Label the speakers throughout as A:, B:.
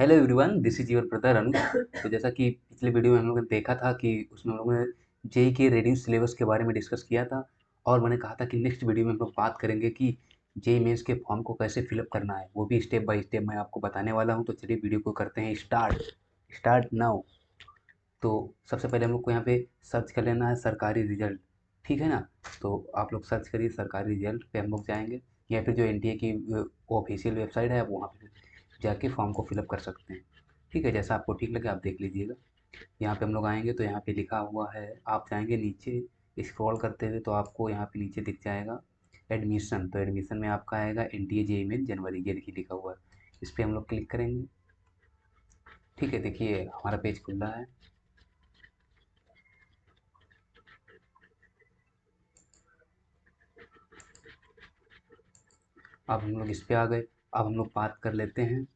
A: Hello everyone, this is your brother Anuj. तो जैसा कि पिछले वीडियो में हम लोगों ने देखा था कि उसमें हम लोगों ने जेई के रीडिंग सिलेबस के बारे में डिस्कस किया था। और मैंने कहा था कि नेक्स्ट वीडियो में हम लोग बात करेंगे कि जेई मेंस के फॉर्म को कैसे फिलअप करना है, वो भी स्टेप बाय स्टेप मैं आपको बताने वाला हूँ। तो चलिए वीडियो को करते हैं स्टार्ट नाउ। तो सबसे पहले हम लोग को यहाँ पे सर्च कर लेना है सरकारी रिजल्ट, ठीक है ना। तो आप लोग सर्च करिए सरकारी रिजल्ट पे हम लोग जाएंगे, या फिर जो एनटीए की ऑफिशियल वेबसाइट है आप वहाँ पे जाके फॉर्म को फिलअप कर सकते हैं। ठीक है, जैसा आपको ठीक लगे आप देख लीजिएगा। यहाँ पे हम लोग आएंगे तो यहाँ पे लिखा हुआ है, आप जाएंगे नीचे स्क्रॉल करते हुए तो आपको यहाँ पे नीचे दिख जाएगा एडमिशन। तो एडमिशन में आपका आएगा एनटीए जेईई मेन जनवरी, ये देखिए लिखा हुआ है। इस पर हम लोग क्लिक करेंगे। ठीक है, देखिए हमारा पेज खुल रहा है। अब हम लोग इस पे आ गए। अब हम लोग बात कर लेते हैं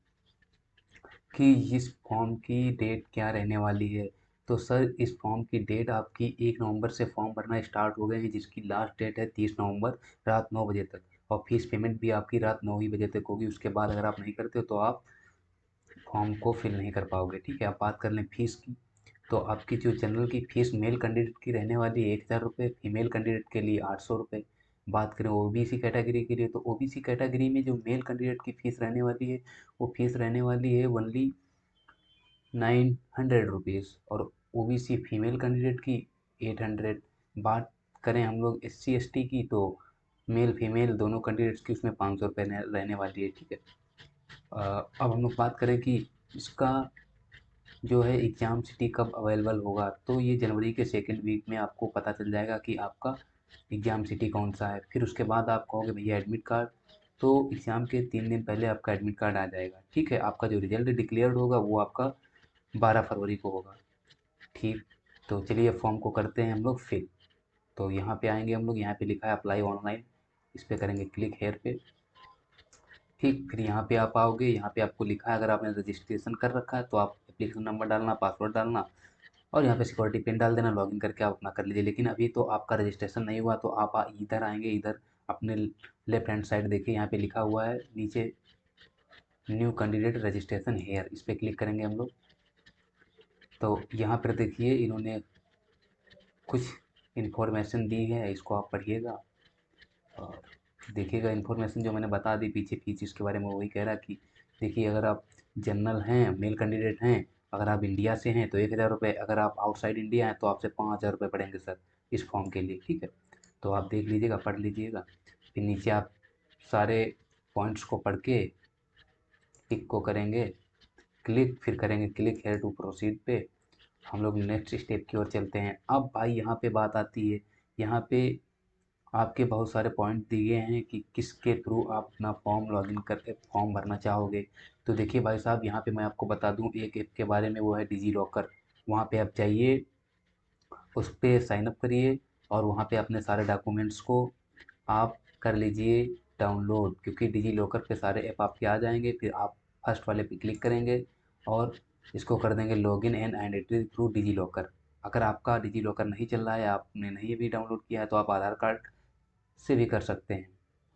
A: कि इस फॉर्म की डेट क्या रहने वाली है। तो सर इस फॉर्म की डेट आपकी 1 नवंबर से फॉर्म भरना स्टार्ट हो गए हैं, जिसकी लास्ट डेट है 30 नवंबर रात 9 बजे तक। और फीस पेमेंट भी आपकी रात 9 ही बजे तक होगी। उसके बाद अगर आप नहीं करते हो तो आप फॉर्म को फिल नहीं कर पाओगे। ठीक है, आप बात कर लें फीस की। तो आपकी जो जनरल की फ़ीस मेल कैंडिडेट की रहने वाली है 1000 रुपये, फीमेल कैंडिडेट के लिए 800 रुपये। बात करें ओबीसी कैटेगरी के लिए, तो ओबीसी कैटेगरी में जो मेल कैंडिडेट की फ़ीस रहने वाली है वो फ़ीस रहने वाली है ओनली 900 रुपीज़, और ओबीसी फीमेल कैंडिडेट की 800। बात करें हम लोग एससी एसटी की, तो मेल फीमेल दोनों कैंडिडेट्स की उसमें 500 रुपये रहने वाली है। ठीक है। अब हम लोग बात करें कि इसका जो है एग्ज़ाम सिटी कब अवेलेबल होगा, तो ये जनवरी के सेकंड वीक में आपको पता चल जाएगा कि आपका एग्ज़ाम सिटी कौन सा है। फिर उसके बाद आप कहोगे भैया एडमिट कार्ड, तो एग्ज़ाम के 3 दिन पहले आपका एडमिट कार्ड आ जाएगा। ठीक है, आपका जो रिजल्ट डिक्लेयर्ड होगा वो आपका 12 फरवरी को होगा। ठीक, तो चलिए फॉर्म को करते हैं हम लोग फिल। तो यहाँ पे आएंगे हम लोग, यहाँ पे लिखा है अप्लाई ऑनलाइन, इस पर करेंगे क्लिक हेयर पे। ठीक, फिर यहाँ पे आप आओगे, यहाँ पे आपको लिखा है अगर आपने रजिस्ट्रेशन कर रखा है तो आप एप्लीकेशन नंबर डालना, पासवर्ड डालना, और यहाँ पे सिक्योरिटी पिन डाल देना, लॉगिन करके आप अपना कर लीजिए। लेकिन अभी तो आपका रजिस्ट्रेशन नहीं हुआ, तो आप इधर आएंगे, इधर अपने लेफ्ट हैंड साइड देखिए यहाँ पे लिखा हुआ है नीचे न्यू कैंडिडेट रजिस्ट्रेशन हेयर, इस पर क्लिक करेंगे हम लोग। तो यहाँ पर देखिए इन्होंने कुछ इन्फॉर्मेशन दी है, इसको आप पढ़िएगा और देखिएगा। इन्फॉर्मेशन जो मैंने बता दी पीछे फीस इसके बारे में, वही कह रहा कि देखिए अगर आप जनरल हैं, मेल कैंडिडेट हैं, अगर आप इंडिया से हैं तो 1000 रुपये, अगर आप आउटसाइड इंडिया हैं तो आपसे 5000 रुपये पड़ेंगे सर इस फॉर्म के लिए। ठीक है, तो आप देख लीजिएगा, पढ़ लीजिएगा। फिर नीचे आप सारे पॉइंट्स को पढ़ के टिक को करेंगे क्लिक, फिर करेंगे क्लिक हेयर टू प्रोसीड पे। हम लोग नेक्स्ट स्टेप की ओर चलते हैं। अब भाई यहाँ पे बात आती है, यहाँ पे आपके बहुत सारे पॉइंट दिए हैं कि किसके थ्रू आप अपना फॉर्म लॉगिन करके फॉर्म भरना चाहोगे। तो देखिए भाई साहब, यहाँ पे मैं आपको बता दूँ एक ऐप के बारे में, वो है डिजी लॉकर। वहाँ पे आप जाइए, उस पर साइन अप करिए, और वहाँ पे अपने सारे डॉक्यूमेंट्स को आप कर लीजिए डाउनलोड, क्योंकि डिजी लॉकर पे सारे ऐप आपके आ जाएंगे। फिर आप फर्स्ट वाले पे क्लिक करेंगे और इसको कर देंगे login and identity through DigiLocker. अगर आपका डिजी लॉकर नहीं चल रहा है, आपने नहीं अभी डाउनलोड किया है, तो आप आधार कार्ड से भी कर सकते हैं।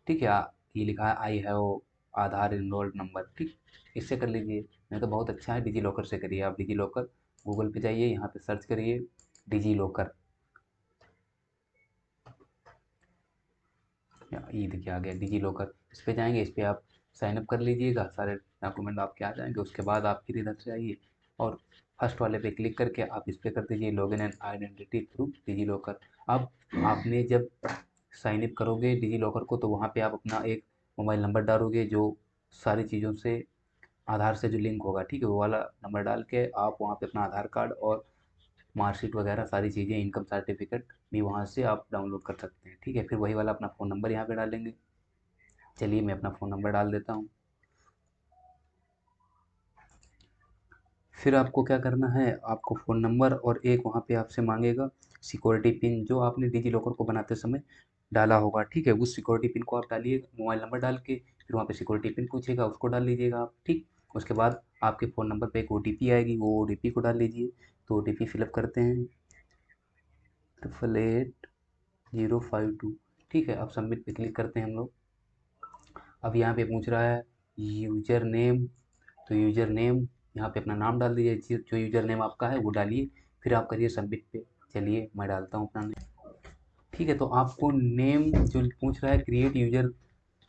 A: ठीक है, ये लिखा है I have Aadhaar enrolled number, ठीक, इससे कर लीजिए। नहीं तो बहुत अच्छा है, डिजी लॉकर से करिए। आप डिजी लॉकर गूगल पे जाइए, यहाँ पे सर्च करिए डिजी लॉकर, ये देखिए आ गया डिजी लॉकर। इस पे जाएंगे, इस पे आप साइन अप कर लीजिएगा, सारे डॉक्यूमेंट आपके आ जाएंगे। उसके बाद आप फिर इधर से आइए और फर्स्ट वाले पे क्लिक करके आप इस पे कर दीजिए login and identity through DigiLocker. अब आपने जब साइन अप करोगे डिजी लॉकर को, तो वहाँ पे आप अपना एक मोबाइल नंबर डालोगे जो सारी चीज़ों से आधार से जो लिंक होगा। ठीक है, वो वाला नंबर डाल के आप वहाँ पे अपना आधार कार्ड और मार्कशीट वगैरह सारी चीज़ें, इनकम सर्टिफिकेट भी वहाँ से आप डाउनलोड कर सकते हैं। ठीक है, फिर वही वाला अपना फ़ोन नंबर यहाँ पे डालेंगे। चलिए मैं अपना फ़ोन नंबर डाल देता हूँ। फिर आपको क्या करना है, आपको फ़ोन नंबर और एक वहाँ पे आपसे मांगेगा सिक्योरिटी पिन, जो आपने डिजी लॉकर को बनाते समय डाला होगा। ठीक है, उस सिक्योरिटी पिन को आप डालिए मोबाइल नंबर डाल के, फिर वहाँ पे सिक्योरिटी पिन पूछेगा, उसको डाल लीजिएगा आप। ठीक, उसके बाद आपके फ़ोन नंबर पे एक ओटीपी आएगी, वो ओटीपी को डाल लीजिए। तो ओटीपी फिलअप करते हैं 888052। ठीक है, अब सबमिट पे क्लिक करते हैं हम लोग। अब यहाँ पे पूछ रहा है यूज़र नेम, तो यूज़र नेम यहाँ पे अपना नाम डाल दीजिए, जो यूज़र नेम आपका है वो डालिए, फिर आप करिए सबमिट पे। चलिए मैं डालता हूँ अपना नेम। ठीक है, तो आपको नेम जो पूछ रहा है, create user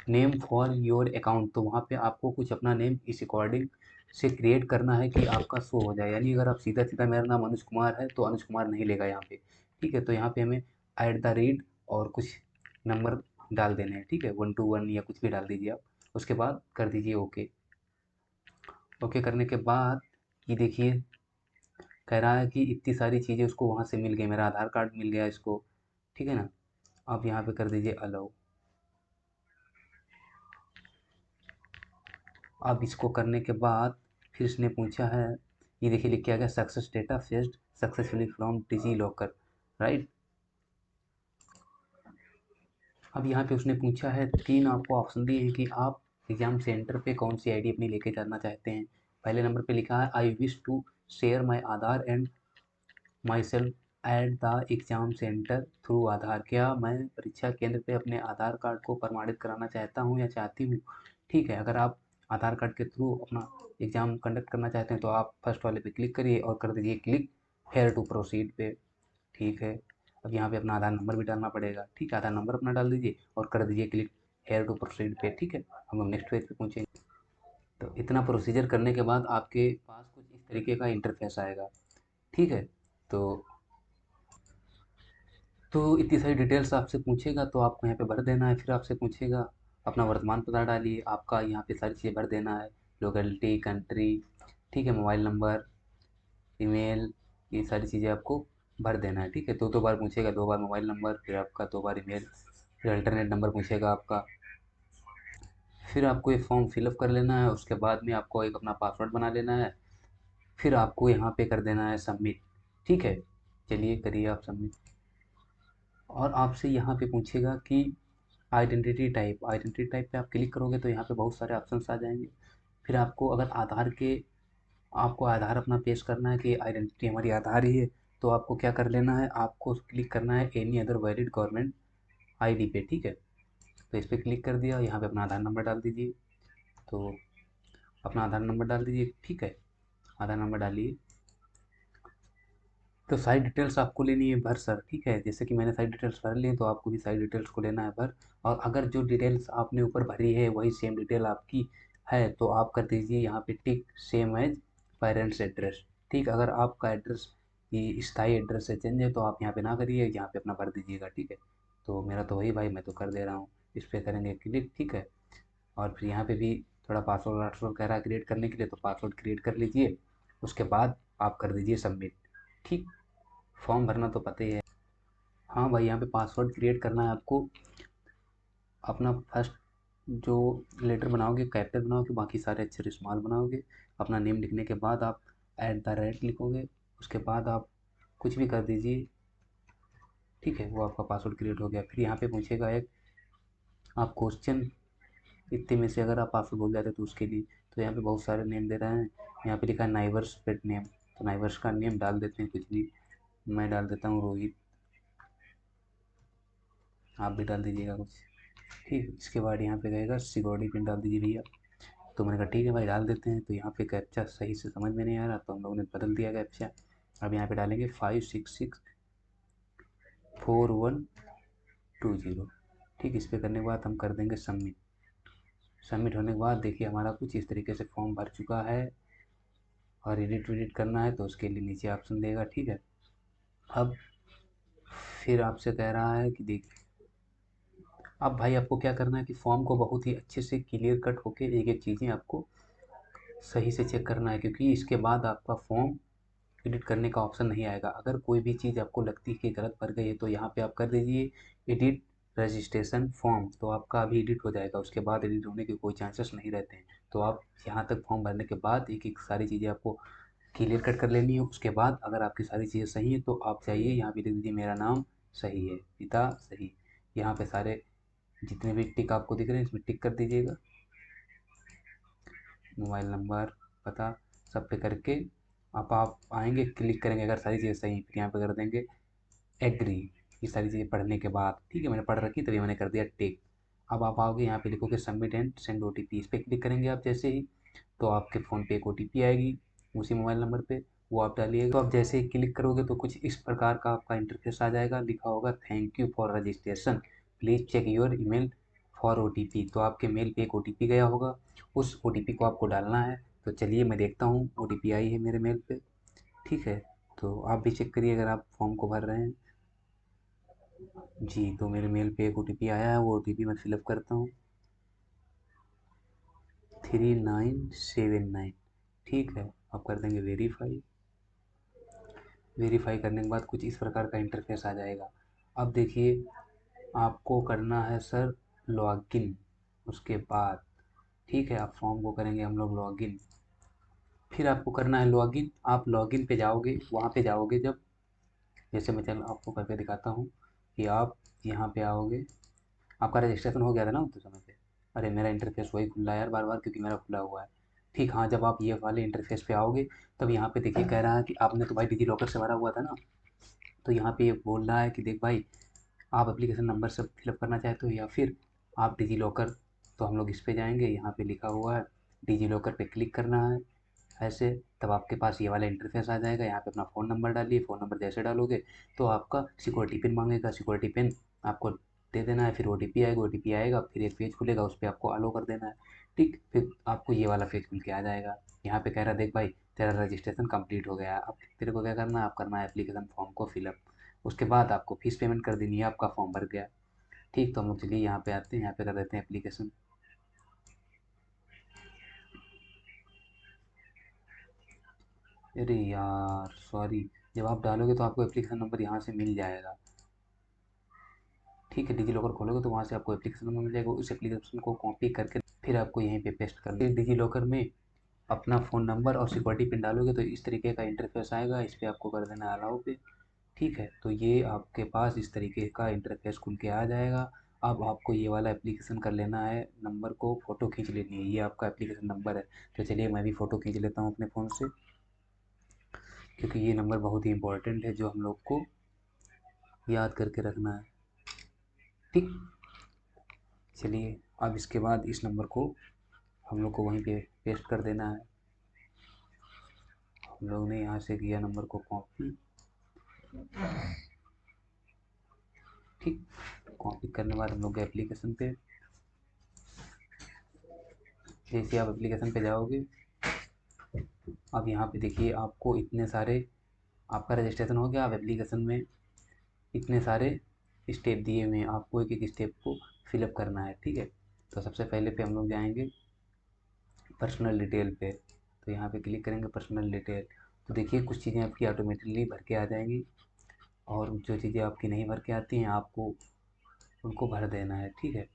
A: name for your account, तो वहाँ पे आपको कुछ अपना नेम इस अकॉर्डिंग से क्रिएट करना है कि आपका शो हो जाए। यानी अगर आप सीधा सीधा मेरा नाम अनुज कुमार है तो अनुज कुमार नहीं लेगा यहाँ पे। ठीक है, तो यहाँ पे हमें @ और कुछ नंबर डाल देने हैं। ठीक है, 121 या कुछ भी डाल दीजिए आप। उसके बाद कर दीजिए ओके। ओके करने के बाद ये देखिए कह रहा है कि इतनी सारी चीज़ें उसको वहाँ से मिल गई, मेरा आधार कार्ड मिल गया इसको। ठीक है ना, आप यहाँ पे कर दीजिए अलाउ। अब इसको करने के बाद फिर इसने पूछा है, ये देखिए लिख के आ गया success data fetched successfully from DigiLocker, right. अब यहाँ पे उसने पूछा है, 3 आपको ऑप्शन दिए हैं कि आप एग्ज़ाम सेंटर पे कौन सी आईडी अपनी लेके जाना चाहते हैं। पहले नंबर पे लिखा है I wish to share my Aadhaar and my self at the exam centre through Aadhaar. क्या मैं परीक्षा केंद्र पे अपने आधार कार्ड को प्रमाणित कराना चाहता हूँ या चाहती हूँ। ठीक है, अगर आप आधार कार्ड के थ्रू अपना एग्ज़ाम कंडक्ट करना चाहते हैं तो आप फर्स्ट वाले पे क्लिक करिए और कर दीजिए क्लिक हेयर टू प्रोसीड पे। ठीक है, अब यहाँ पे अपना आधार नंबर भी डालना पड़ेगा। ठीक है, आधार नंबर अपना डाल दीजिए और कर दीजिए क्लिक हेयर टू प्रोसीड पे। ठीक है, हम लोग नेक्स्ट पेज पे पहुँचेंगे। तो इतना प्रोसीजर करने के बाद आपके पास कुछ इस तरीके का इंटरफेस आएगा। ठीक है, तो इतनी सारी डिटेल्स आपसे पूछेगा तो आपको यहाँ पे भर देना है। फिर आपसे पूछेगा अपना वर्तमान पता डालिए, आपका यहाँ पे सारी चीज़ें भर देना है, लोकेलिटी, कंट्री, ठीक है, मोबाइल नंबर, ईमेल, ये सारी चीज़ें आपको भर देना है। ठीक है, दो दो बार पूछेगा, 2 बार मोबाइल नंबर, फिर आपका 2 बार ईमेल, फिर अल्टरनेट नंबर पूछेगा आपका। फिर आपको ये फॉर्म फिलअप कर लेना है, उसके बाद में आपको एक अपना पासवर्ड बना लेना है, फिर आपको यहाँ पे कर देना है सबमिट। ठीक है, चलिए करिए आप सबमिट। और आपसे यहाँ पे पूछेगा कि आइडेंटिटी टाइप पे आप क्लिक करोगे तो यहाँ पे बहुत सारे ऑप्शंस आ जाएंगे। फिर आपको अगर आपको आधार अपना पेश करना है कि आइडेंटिटी हमारी आधार ही है, तो आपको क्या कर लेना है, आपको क्लिक करना है any other valid government ID पे। ठीक है, तो इस पर क्लिक कर दिया, यहाँ पे अपना आधार नंबर डाल दीजिए। तो अपना आधार नंबर डाल दीजिए। ठीक है, आधार नंबर डालिए। तो सारी डिटेल्स आपको लेनी है भर सर। ठीक है, जैसे कि मैंने सारी डिटेल्स भर ली तो आपको भी सारी डिटेल्स को लेना है भर। और अगर जो डिटेल्स आपने ऊपर भरी है वही सेम डिटेल आपकी है तो आप कर दीजिए यहाँ पे टिक सेम एज पेरेंट्स एड्रेस। ठीक, अगर आपका एड्रेस ये स्थायी एड्रेस से चेंज है तो आप यहाँ पे ना करिए, यहाँ पे अपना भर दीजिएगा। ठीक है, तो मेरा तो वही भाई, मैं तो कर दे रहा हूँ। इस पर करेंगे क्लिक। ठीक है, और फिर यहाँ पे भी थोड़ा पासवर्ड वासवर्ड कह रहा है क्रिएट करने के लिए, तो पासवर्ड क्रिएट कर लीजिए। उसके बाद आप कर दीजिए सबमिट। ठीक, फॉर्म भरना तो पता ही है। हाँ भाई, यहाँ पे पासवर्ड क्रिएट करना है आपको। अपना फर्स्ट जो लेटर बनाओगे कैपिटल बनाओगे, बाकी सारे अक्षर स्मॉल बनाओगे। अपना नेम लिखने के बाद आप @ लिखोगे। उसके बाद आप कुछ भी कर दीजिए। ठीक है, वो आपका पासवर्ड क्रिएट हो गया। फिर यहाँ पे पूछेगा एक, आप क्वेश्चन इतने में से अगर आप पासवर्ड भूल जाते तो उसके लिए, तो यहाँ पे बहुत सारे नेम दे रहे हैं। यहाँ पे लिखा है नाइवर्स पेट नेम, तो नाइवर्स का नेम डाल देते हैं कुछ भी। मैं डाल देता हूँ रोहित, आप भी डाल दीजिएगा कुछ। ठीक, इसके बाद यहाँ पे कहेगा सिक्योरिटी पिन डाल दीजिए भैया। तो मैंने कहा ठीक है भाई डाल देते हैं। तो यहाँ पे कैप्चा सही से समझ में नहीं आ रहा तो हम लोगों ने बदल दिया कैप्चा। अब यहाँ पे डालेंगे 5664120। ठीक, इस पर करने के बाद हम कर देंगे सबमिट। सबमिट होने के बाद देखिए हमारा कुछ इस तरीके से फॉर्म भर चुका है। और एडिट वेडिट करना है तो उसके लिए नीचे ऑप्शन देगा। ठीक है, अब फिर आपसे कह रहा है कि देखिए अब भाई आपको क्या करना है कि फॉर्म को बहुत ही अच्छे से क्लियर कट होके एक एक चीज़ें आपको सही से चेक करना है, क्योंकि इसके बाद आपका फॉर्म एडिट करने का ऑप्शन नहीं आएगा। अगर कोई भी चीज़ आपको लगती है कि गलत भर गई है तो यहाँ पे आप कर दीजिए एडिट रजिस्ट्रेशन फॉर्म, तो आपका अभी एडिट हो जाएगा। उसके बाद एडिट होने के कोई चांसेस नहीं रहते हैं। तो आप यहाँ तक फॉर्म भरने के बाद एक एक सारी चीज़ें आपको क्लियर कट कर लेनी है। उसके बाद अगर आपकी सारी चीज़ें सही हैं तो आप जाइए यहाँ पे लिख दीजिए मेरा नाम सही है, पिता सही। यहाँ पे सारे जितने भी टिक आपको दिख रहे हैं इसमें टिक कर दीजिएगा। मोबाइल नंबर, पता, सब पे करके आप आएंगे क्लिक करेंगे। अगर सारी चीज़ें सही हैं फिर यहाँ पे कर देंगे एग्री। ये सारी चीज़ें पढ़ने के बाद, ठीक है, मैंने पढ़ रखी तभी मैंने कर दिया टिक। अब आप आओगे यहाँ पे लिखोगे सबमिट एंड सेंड OTP, इस पर क्लिक करेंगे आप जैसे ही तो आपके फ़ोन पे एक OTP आएगी। उसी मोबाइल नंबर पे वो आप डालिएगा। तो आप जैसे ही क्लिक करोगे तो कुछ इस प्रकार का आपका इंटरफेस आ जाएगा, लिखा होगा thank you for registration, please check your email for OTP. तो आपके मेल पे एक ओटीपी गया होगा, उस ओटीपी को आपको डालना है। तो चलिए मैं देखता हूँ, ओटीपी आई है मेरे मेल पे, ठीक है। तो आप भी चेक करिए अगर आप फॉर्म को भर रहे हैं। जी, तो मेरे मेल पे एक ओटीपी आया है, वो ओटीपी मैं फिलअप करता हूँ, 3979। ठीक है, आप कर देंगे वेरीफाई। वेरीफाई करने के बाद कुछ इस प्रकार का इंटरफेस आ जाएगा। अब देखिए, आपको करना है सर लॉगिन। उसके बाद ठीक है, आप फॉर्म को करेंगे हम लोग लॉगिन। फिर आपको करना है लॉगिन। आप लॉगिन पे जाओगे, वहाँ पे जाओगे जब, जैसे मैं चल आपको करके दिखाता हूँ कि आप यहाँ पे आओगे। आपका रजिस्ट्रेशन हो गया था ना उस समय पे? अरे मेरा इंटरफेस वही खुल रहा है यार बार बार, क्योंकि मेरा खुला हुआ है। ठीक, हाँ, जब आप ये वाले इंटरफेस पे आओगे तब यहाँ पे देखिए कह रहा है कि आपने तो भाई डिजी लॉकर से भरा हुआ था ना, तो यहाँ पे ये बोल रहा है कि देख भाई, आप एप्लीकेशन नंबर से फिलअप करना चाहते हो या फिर आप डिजी लॉकर। तो हम लोग इस पे जाएंगे, यहाँ पे लिखा हुआ है डिजी लॉकर पे क्लिक करना है ऐसे। तब आपके पास ये वाला इंटरफेस आ जाएगा। यहाँ पे अपना फ़ोन नंबर डालिए, फ़ोन नंबर जैसे डालोगे तो आपका सिक्योरिटी पिन मांगेगा, सिक्योरिटी पिन आपको दे देना है। फिर ओटीपी आएगा, ओटीपी आएगा फिर एक पेज खुलेगा, उस पर आपको अलो कर देना है। ठीक, फिर आपको ये वाला पेज खुल के आ जाएगा। यहाँ पे कह रहा है देख भाई, तेरा रजिस्ट्रेशन कंप्लीट हो गया है। अब तेरे को क्या करना है, आप करना है एप्लीकेशन फॉर्म को फिलअप। उसके बाद आपको फीस पेमेंट कर देनी है, आपका फॉर्म भर गया। ठीक, तो हम लोग चलिए यहाँ पे आते हैं, यहाँ पे कर देते हैं एप्लीकेशन। अरे यार सॉरी, जब आप डालोगे तो आपको एप्लीकेशन नंबर यहाँ से मिल जाएगा। ठीक है, डिजी लॉकर खोलोगे तो वहाँ से आपको एप्लीकेशन नंबर मिल जाएगा। उस एप्लीकेशन को कॉपी करके फिर आपको यहीं पे पेस्ट कर देना। डिजी लॉकर में अपना फ़ोन नंबर और सिक्योरिटी पिन डालोगे तो इस तरीके का इंटरफेस आएगा। इस पर आपको कर देना अलाउ पे। ठीक है, तो ये आपके पास इस तरीके का इंटरफेस खुल के आ जाएगा। अब आपको ये वाला एप्लीकेशन कर लेना है, नंबर को फ़ोटो खींच लेनी है। ये आपका एप्लीकेशन नंबर है। तो चलिए मैं भी फ़ोटो खींच लेता हूँ अपने फ़ोन से, क्योंकि ये नंबर बहुत ही इंपॉर्टेंट है जो हम लोग को याद करके रखना है। ठीक, चलिए अब इसके बाद इस नंबर को हम लोग को वहीं पे पेस्ट कर देना है। हम लोग ने यहाँ से किया नंबर को कॉपी। ठीक, कॉपी करने के बाद हम लोग गए एप्लीकेशन पे। जैसे आप एप्लीकेशन पे जाओगे, अब यहाँ पे देखिए आपको इतने सारे, आपका रजिस्ट्रेशन हो गया। अब एप्लीकेशन में इतने सारे स्टेप दिए हुए हैं, आपको एक एक स्टेप को फिलअप करना है। ठीक है, तो सबसे पहले पे हम लोग जाएंगे पर्सनल डिटेल पे। तो यहाँ पे क्लिक करेंगे पर्सनल डिटेल। तो देखिए कुछ चीज़ें आपकी ऑटोमेटिकली भर के आ जाएंगी, और जो चीज़ें आपकी नहीं भर के आती हैं आपको उनको भर देना है। ठीक है,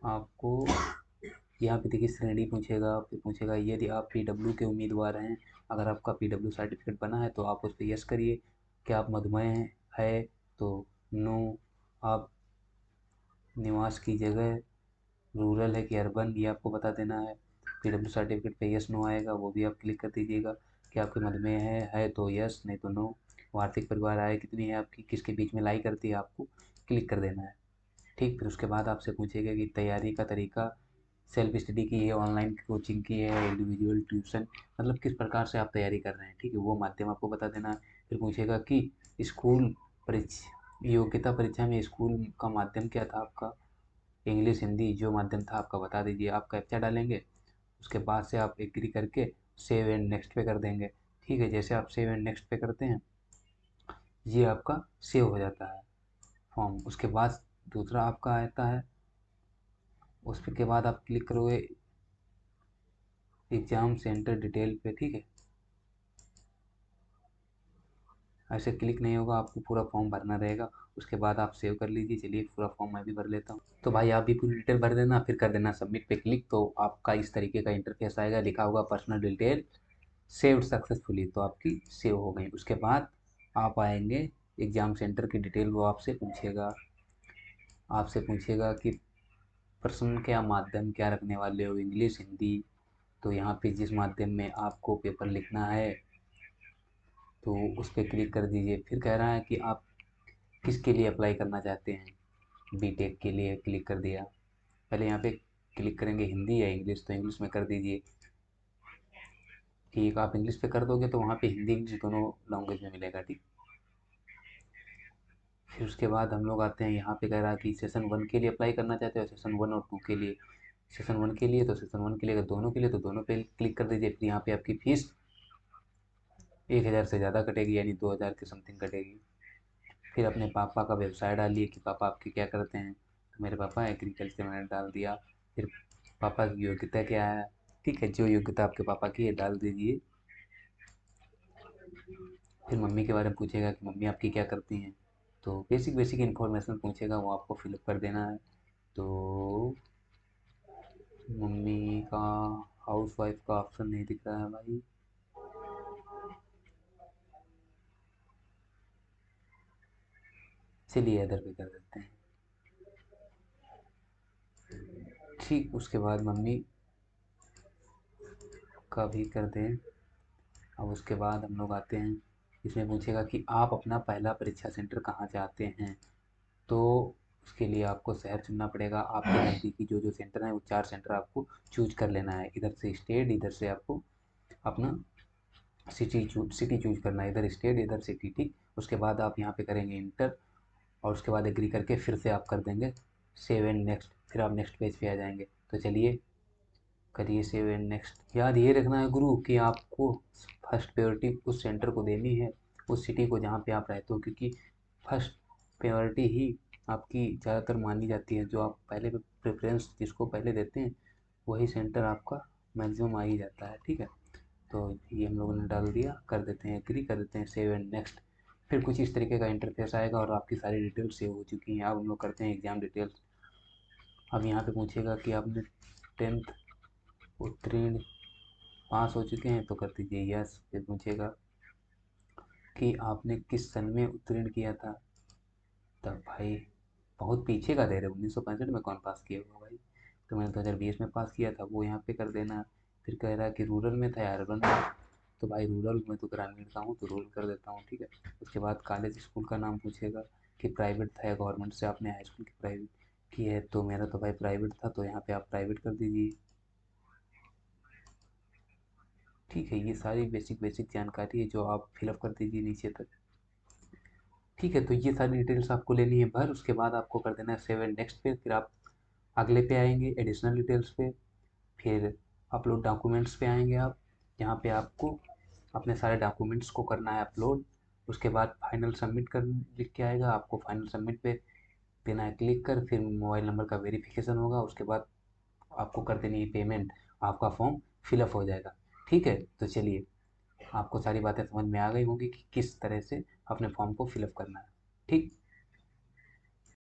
A: आपको यहाँ पे देखिए श्रेणी पूछेगा, फिर पूछेगा यदि आप पीडब्ल्यू के उम्मीदवार हैं, अगर आपका पीडब्ल्यू सर्टिफिकेट बना है तो आप उस पर यस करिए। क्या आप मधुमेह है तो नो। आप निवास की जगह रूरल है कि अर्बन, ये आपको बता देना है। पीडब्ल्यू सर्टिफिकेट पे यस नो आएगा, वो भी आप क्लिक कर दीजिएगा। कि आपके मधुमेह है तो यस, नहीं तो नो। आर्थिक परिवार आय कितनी है आपकी, किसके बीच में लाई करती है, आपको क्लिक कर देना है। ठीक, फिर उसके बाद आपसे पूछेगा कि तैयारी का तरीका, सेल्फ स्टडी की है, ऑनलाइन कोचिंग की है, इंडिविजुअल ट्यूशन, मतलब किस प्रकार से आप तैयारी कर रहे हैं। ठीक है, वो माध्यम आपको बता देना है। फिर पूछेगा कि स्कूल परीक्षा, योग्यता परीक्षा में स्कूल का माध्यम क्या था आपका, इंग्लिश हिंदी जो माध्यम था आपका बता दीजिए। आप कैप्चा डालेंगे, उसके बाद से आप एग्री करके सेव एंड नेक्स्ट पे कर देंगे। ठीक है, जैसे आप सेव एंड नेक्स्ट पे करते हैं ये आपका सेव हो जाता है फॉर्म। उसके बाद दूसरा आपका आता है, उसके बाद आप क्लिक करोगे एग्ज़ाम सेंटर डिटेल पे। ठीक है, ऐसे क्लिक नहीं होगा, आपको पूरा फॉर्म भरना रहेगा। उसके बाद आप सेव कर लीजिए। चलिए पूरा फॉर्म मैं भी भर लेता हूँ। तो भाई आप भी पूरी डिटेल भर देना, फिर कर देना सबमिट पे क्लिक। तो आपका इस तरीके का इंटरफेस आएगा, लिखा होगा पर्सनल डिटेल सेव्ड सक्सेसफुली। तो आपकी सेव हो गई। उसके बाद आप आएंगे एग्ज़ाम सेंटर की डिटेल, वो आपसे पूछेगा कि प्रश्न क्या माध्यम क्या रखने वाले हो, इंग्लिश हिंदी। तो यहाँ पे जिस माध्यम में आपको पेपर लिखना है तो उस पर क्लिक कर दीजिए। फिर कह रहा है कि आप किसके लिए अप्लाई करना चाहते हैं, बीटेक के लिए क्लिक कर दिया। पहले यहाँ पे क्लिक करेंगे हिंदी या इंग्लिश, तो इंग्लिश में कर दीजिए। एक आप इंग्लिश पे कर दोगे तो वहाँ पे हिंदी इंग्लिश दोनों लैंग्वेज में मिलेगा, ठीक। फिर उसके बाद हम लोग आते हैं यहाँ पे, कह रहा कि सेशन 1 के लिए अप्लाई करना चाहते हो, सेशन 1 और 2 के लिए। सेशन 1 के लिए तो सेशन 1 के लिए, अगर दोनों के लिए तो दोनों पे क्लिक कर दीजिए। फिर यहाँ पे आपकी फ़ीस 1000 से ज़्यादा कटेगी, यानी 2000 के समथिंग कटेगी। फिर अपने पापा का व्यवसाय डालिए कि पापा आपके क्या करते हैं, तो मेरे पापा एग्रीकल्चर, मैंने डाल दिया। फिर पापा की योग्यता क्या है, ठीक है, जो योग्यता आपके पापा की है डाल दीजिए। फिर मम्मी के बारे में पूछेगा कि मम्मी आपकी क्या करती हैं, तो बेसिक बेसिक इन्फॉर्मेशन पूछेगा, वो आपको फिलअप कर देना है। तो मम्मी का हाउस वाइफ का ऑप्शन नहीं दिख रहा है भाई, चलिए इधर पे कर देते हैं। ठीक, उसके बाद मम्मी का भी कर दें। अब उसके बाद हम लोग आते हैं, इसमें पूछेगा कि आप अपना पहला परीक्षा सेंटर कहाँ चाहते हैं। तो उसके लिए आपको शहर चुनना पड़ेगा। आपके नज़दीकी जो जो सेंटर हैं वो 4 सेंटर आपको चूज कर लेना है। इधर से स्टेट, इधर से आपको अपना सिटी चूज करना है, इधर स्टेट इधर सिटी, ठीक। उसके बाद आप यहाँ पे करेंगे इंटर, और उसके बाद एग्री करके फिर से आप कर देंगे सेव एंड नेक्स्ट। फिर आप नेक्स्ट पेज पे आ जाएंगे। तो चलिए करिए सेव एंड नेक्स्ट। याद ये रखना है गुरु कि आपको फर्स्ट प्रायोरिटी उस सेंटर को देनी है, उस सिटी को जहाँ पे आप रहते हो, क्योंकि फर्स्ट प्रायोरिटी ही आपकी ज़्यादातर मानी जाती है। जो आप पहले प्रेफरेंस जिसको पहले देते हैं वही सेंटर आपका मैक्सिमम आ ही जाता है, ठीक है। तो ये हम लोगों ने डाल दिया, कर देते हैं एग्री, कर देते हैं सेव एंड नेक्स्ट। फिर कुछ इस तरीके का इंटरफेस आएगा और आपकी सारी डिटेल्स सेव हो चुकी हैं। अब हम लोग करते हैं एग्ज़ाम डिटेल्स। अब यहाँ पे पूछेगा कि आपने 10th उत्तीर्ण पास हो चुके हैं तो कर दीजिए यस। फिर पूछेगा कि आपने किस सन में उत्तीर्ण किया था, तब भाई बहुत पीछे का दे रहे, 1965 में कौन पास किया होगा भाई। तो मैंने 2020 में पास किया था, वो यहाँ पे कर देना। फिर कह रहा है कि रूरल में था या अर्बन में, तो भाई रूरल में तो ग्रामीण का हूँ तो रूरल कर देता हूँ, ठीक है। उसके बाद कॉलेज स्कूल का नाम पूछेगा कि प्राइवेट था या गवर्नमेंट से आपने हाई स्कूल की प्राइवेट की है, तो मेरा तो भाई प्राइवेट था, तो यहाँ पे आप प्राइवेट कर दीजिए, ठीक है। ये सारी बेसिक बेसिक जानकारी है जो आप फिलअप कर दीजिए नीचे तक, ठीक है। तो ये सारी डिटेल्स आपको लेनी है भर, उसके बाद आपको कर देना है सेव एंड नेक्स्ट पे। फिर आप अगले पे आएंगे एडिशनल डिटेल्स पे, फिर अपलोड डॉक्यूमेंट्स पे आएंगे आप, यहाँ पे आपको अपने सारे डॉक्यूमेंट्स को करना है अपलोड। उसके बाद फाइनल सबमिट कर लिख के आएगा, आपको फाइनल सबमिट पे देना है क्लिक कर। फिर मोबाइल नंबर का वेरिफिकेशन होगा, उसके बाद आपको कर देनी है पेमेंट, आपका फॉर्म फिलअप हो जाएगा, ठीक है। तो चलिए आपको सारी बातें समझ में आ गई होंगी कि किस तरह से अपने फॉर्म को फिलअप करना है, ठीक।